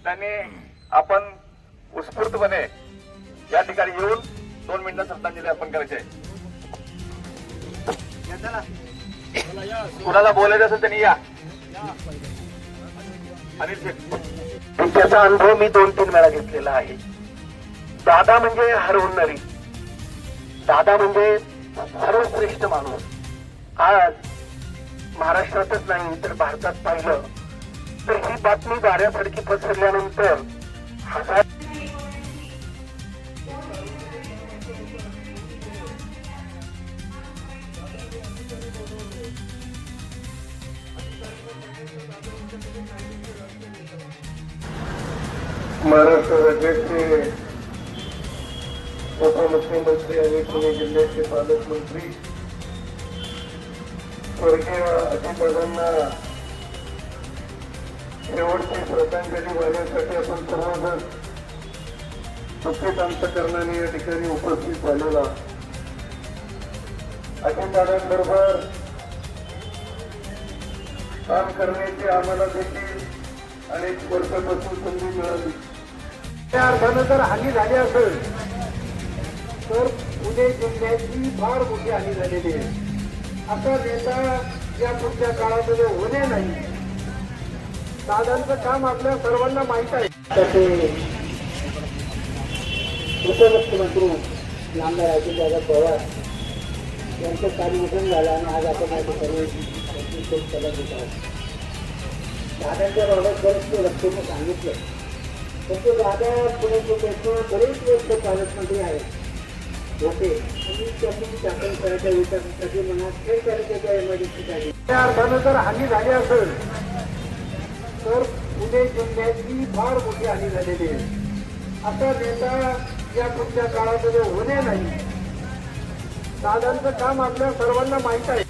त्यांनी आपण उत्स्फूर्तपणे या ठिकाणी येऊन 2 मिनिटं श्रद्धांजली अर्पण करायची आहे. कुणाला बोलायचं असेल त्यांनी या. अनिल शेठ, त्याचा अनुभव मी 2-3 वेळा घेतलेला आहे. दादा म्हणजे हरवणारी, दादा म्हणजे सर्वश्रेष्ठ माणूस. आज महाराष्ट्रातच नाही तर भारतात पाहिलं तर ही बातमी वाऱ्यासारखी पसरल्यानंतर हजार महाराष्ट्र राज्याचे उपमुख्यमंत्री आणि पुणे जिल्ह्याचे पालकमंत्री स्वर्गीय अजितदादांना शेवटची श्रद्धांजली वाहण्यासाठी आपण सर्वजण सुखित अंतकरणाने या ठिकाणी उपस्थित झालेला. अजितदादांबरोबर काम करण्याची आम्हाला देखील अनेक वर्षापासून संधी मिळाली. त्या अर्थानं जर हानी झाली असेल तर पुणे जिल्ह्याची फार मोठी हानी झालेली आहे. असा नेता या पुढच्या काळामध्ये होणे नाही. दादांचं काम आपल्या सर्वांना माहीत आहे. उपमुख्यमंत्री नामदार अजितदादा पवार यांचं कार्यक्रम झालं आणि आज आपण या ठिकाणी त्याला घेत आहोत. दादांच्या बाबत बरेचसे व्यक्तींनी सांगितलं, पण तो दादा पुणे जिल्ह्याचे बरेच वर्ष पालकमंत्री आहेत होते आणि त्यांनी शासन करायच्या विकासासाठी मनात खेळ करायच्या एमआयडीसी. त्या अर्थानं जर हानी झाली असेल तर पुणे जिल्ह्याची फार मोठी हानी झालेली आहे. असा नेता या पुढच्या काळामध्ये होणे नाही. दादांचं काम आपल्या सर्वांना माहीत आहे.